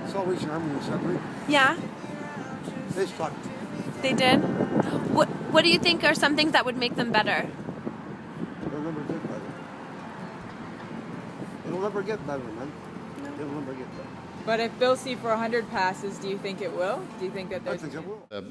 Salvation Army in Sudbury. Yeah, They sucked. they did. What do you think are some things that would make them better? They'll never get better. It'll never get better, man. It'll never get better. But if Bill C-400 passes, do you think it will? Do you think that I there's... think it will.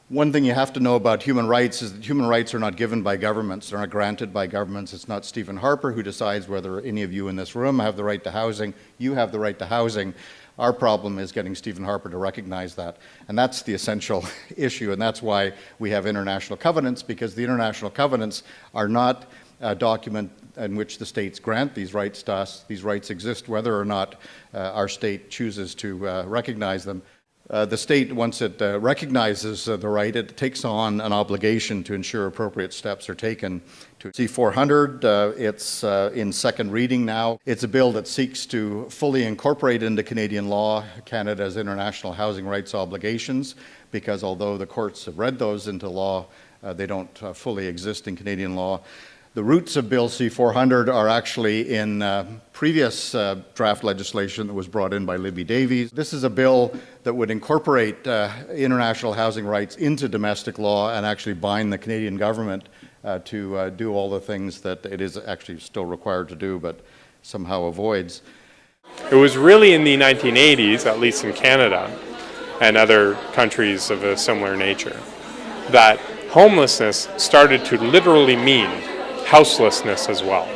One thing you have to know about human rights is that human rights are not given by governments. They're not granted by governments. It's not Stephen Harper who decides whether any of you in this room have the right to housing. You have the right to housing. Our problem is getting Stephen Harper to recognize that. And that's the essential issue. And that's why we have international covenants, because the international covenants are not a document in which the states grant these rights to us. These rights exist whether or not our state chooses to recognize them. The state, once it recognizes the right, it takes on an obligation to ensure appropriate steps are taken. To C-400, it's in second reading now. It's a bill that seeks to fully incorporate into Canadian law Canada's international housing rights obligations, because although the courts have read those into law, they don't fully exist in Canadian law. The roots of Bill C-400 are actually in previous draft legislation that was brought in by Libby Davies. This is a bill that would incorporate international housing rights into domestic law and actually bind the Canadian government to do all the things that it is actually still required to do, but somehow avoids. It was really in the 1980s, at least in Canada and other countries of a similar nature, that homelessness started to literally mean houselessness as well.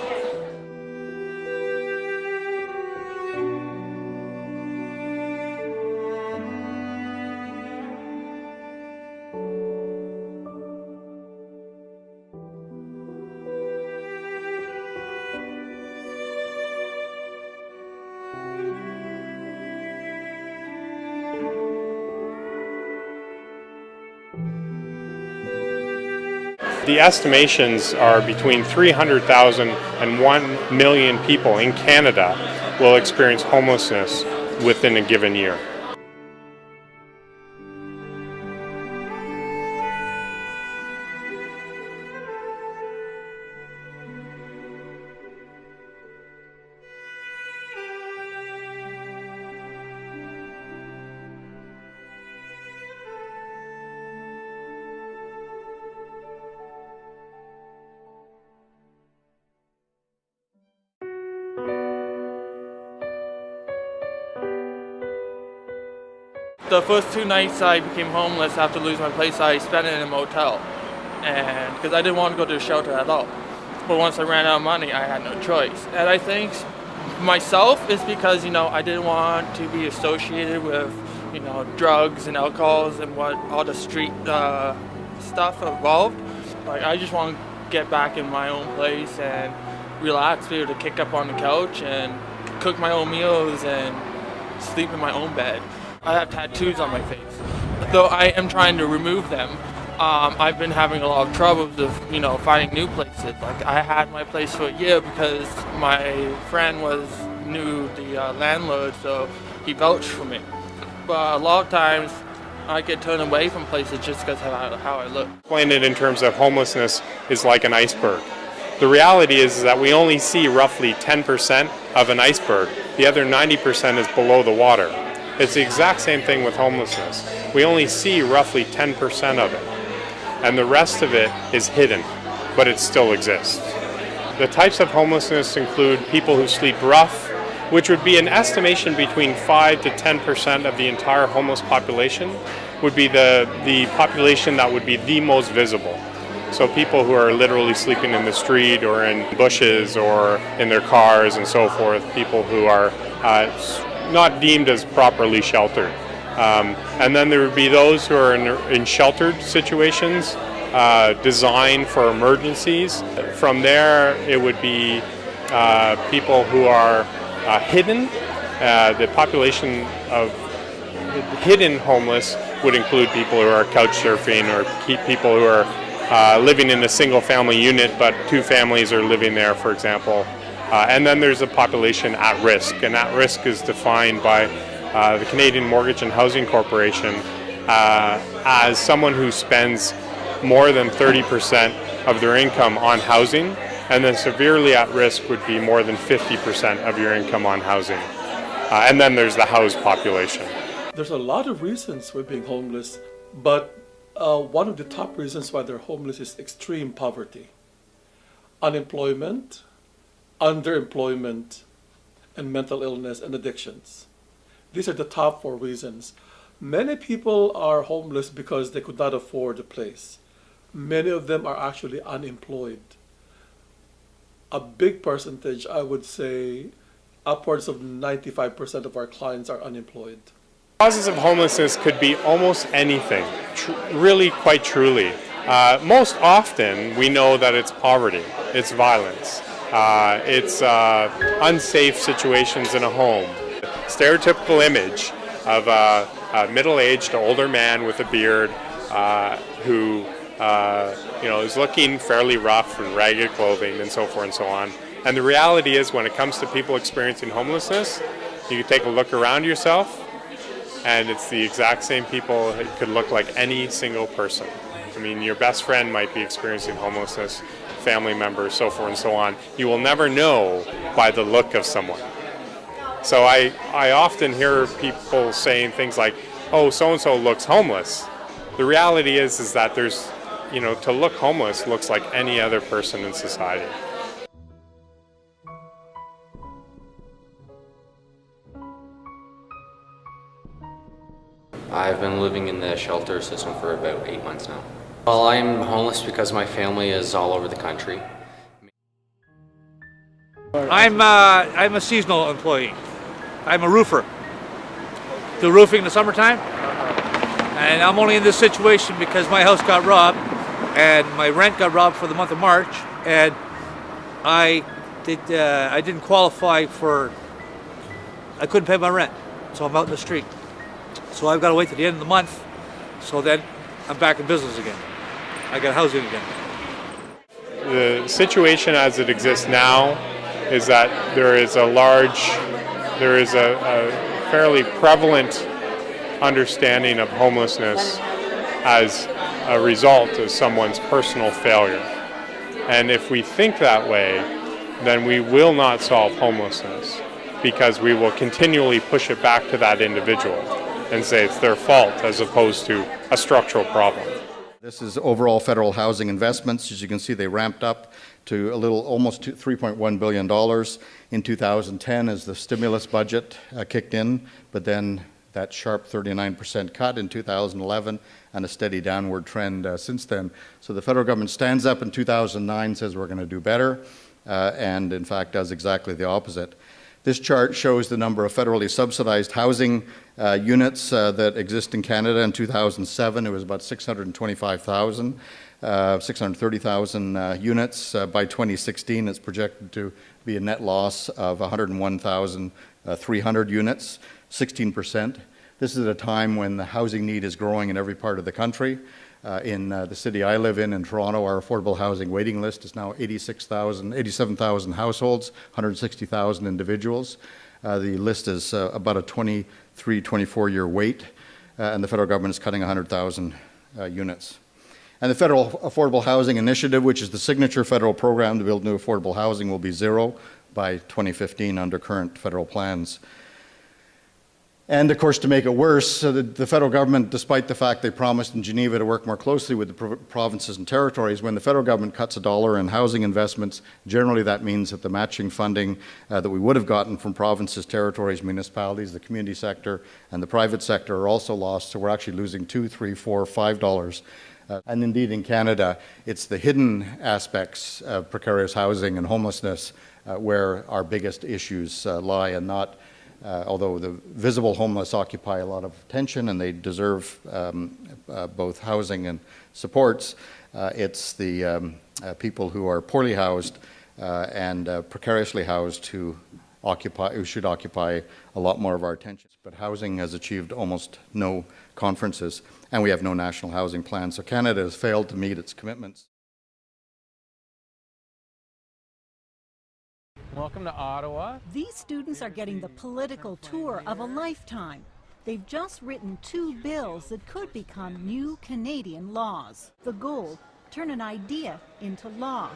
The estimations are between 300,000 and 1 million people in Canada will experience homelessness within a given year. The first 2 nights I became homeless after losing my place, I spent it in a motel, and because I didn't want to go to a shelter at all. But once I ran out of money, I had no choice. And I think myself is because, I didn't want to be associated with, drugs and alcohols and what all the street stuff involved. Like, I just want to get back in my own place and relax, be able to kick up on the couch and cook my own meals and sleep in my own bed. I have tattoos on my face. Though I am trying to remove them, I've been having a lot of troubles with, finding new places. Like, I had my place for a year because my friend knew the landlord, so he vouched for me. But a lot of times, I get turned away from places just because of how I look. Explain it in terms of homelessness is like an iceberg. The reality is that we only see roughly 10% of an iceberg. The other 90% is below the water. It's the exact same thing with homelessness. We only see roughly 10% of it, and the rest of it is hidden, but it still exists. The types of homelessness include people who sleep rough, which would be an estimation between 5 to 10% of the entire homeless population, would be the population that would be the most visible. So people who are literally sleeping in the street or in bushes or in their cars and so forth, people who are not deemed as properly sheltered. And then there would be those who are in sheltered situations designed for emergencies. From there, it would be people who are hidden. The population of hidden homeless would include people who are couch surfing or people who are living in a single family unit, but 2 families are living there, for example. And then there's a population at risk, and at risk is defined by the Canadian Mortgage and Housing Corporation as someone who spends more than 30% of their income on housing, and then severely at risk would be more than 50% of your income on housing. And then there's the housed population. There's a lot of reasons for being homeless, but one of the top reasons why they're homeless is extreme poverty, unemployment, underemployment, and mental illness and addictions. These are the top 4 reasons. Many people are homeless because they could not afford a place. Many of them are actually unemployed. A big percentage, I would say, upwards of 95% of our clients are unemployed. Causes of homelessness could be almost anything, really quite truly. Most often we know that it's poverty, it's violence, it's unsafe situations in a home. Stereotypical image of a middle-aged older man with a beard who is looking fairly rough and ragged clothing and so forth and so on. And the reality is, when it comes to people experiencing homelessness, you can take a look around yourself and it's the exact same people. It could look like any single person. I mean, your best friend might be experiencing homelessness, family members, so forth and so on. You will never know by the look of someone. So I often hear people saying things like, oh, so-and-so looks homeless. The reality is that there's, to look homeless looks like any other person in society. I've been living in the shelter system for about 8 months now. Well, I'm homeless because my family is all over the country. I'm a seasonal employee. I'm a roofer. Do roofing in the summertime. And I'm only in this situation because my house got robbed and my rent got robbed for the month of March, and I didn't qualify I couldn't pay my rent, so I'm out in the street. So I've got to wait to the end of the month, so then I'm back in business again. I got housing again. The situation as it exists now is that there is a fairly prevalent understanding of homelessness as a result of someone's personal failure. And if we think that way, then we will not solve homelessness, because we will continually push it back to that individual and say it's their fault as opposed to a structural problem. This is overall federal housing investments. As you can see, they ramped up to almost $3.1 billion in 2010 as the stimulus budget kicked in, but then that sharp 39% cut in 2011 and a steady downward trend since then. So the federal government stands up in 2009, says we're going to do better, and in fact does exactly the opposite. This chart shows the number of federally subsidized housing units that exist in Canada. In 2007, it was about 625,000, 630,000 units. By 2016, it's projected to be a net loss of 101,300 units, 16%. This is at a time when the housing need is growing in every part of the country. In the city I live in Toronto, our affordable housing waiting list is now 87,000 households, 160,000 individuals. The list is about a 24-year wait, and the federal government is cutting 100,000 units. And the Federal Affordable Housing Initiative, which is the signature federal program to build new affordable housing, will be zero by 2015 under current federal plans. And of course, to make it worse, the federal government, despite the fact they promised in Geneva to work more closely with the provinces and territories, when the federal government cuts $1 in housing investments, generally that means that the matching funding that we would have gotten from provinces, territories, municipalities, the community sector, and the private sector are also lost. So we're actually losing $2, $3, $4, $5. And indeed in Canada, it's the hidden aspects of precarious housing and homelessness where our biggest issues lie, and not although the visible homeless occupy a lot of attention and they deserve both housing and supports, it's the people who are poorly housed and precariously housed who should occupy a lot more of our attention. But housing has achieved almost no conferences, and we have no national housing plan. So Canada has failed to meet its commitments. Welcome to Ottawa. These students are getting the political tour of a lifetime. They've just written 2 bills that could become new Canadian laws. The goal, turn an idea into law.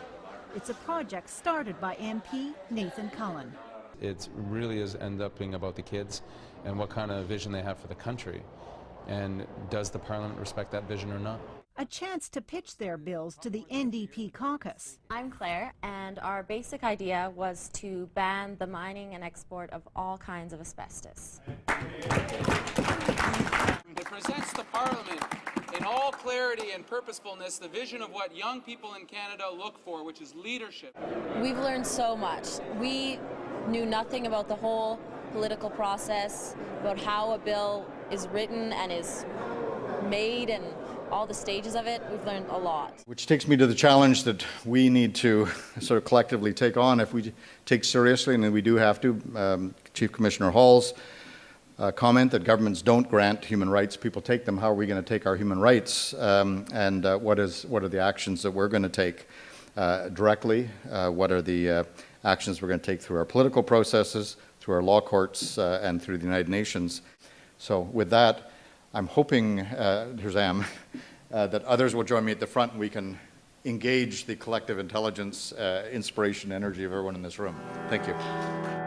It's a project started by MP Nathan Cullen. It really is end up being about the kids and what kind of vision they have for the country. And does the Parliament respect that vision or not? A chance to pitch their bills to the NDP caucus. I'm Claire, and our basic idea was to ban the mining and export of all kinds of asbestos. It presents the Parliament in all clarity and purposefulness the vision of what young people in Canada look for, which is leadership. We've learned so much. We knew nothing about the whole political process, about how a bill is written and is made and all the stages of it. We've learned a lot. Which takes me to the challenge that we need to sort of collectively take on if we take seriously, and we do have to. Chief Commissioner Hall's comment that governments don't grant human rights, people take them. How are we going to take our human rights? And what are the actions that we're going to take directly? What are the actions we're going to take through our political processes, through our law courts, and through the United Nations? So with that, I'm hoping, here's Am, that others will join me at the front and we can engage the collective intelligence, inspiration, energy of everyone in this room. Thank you.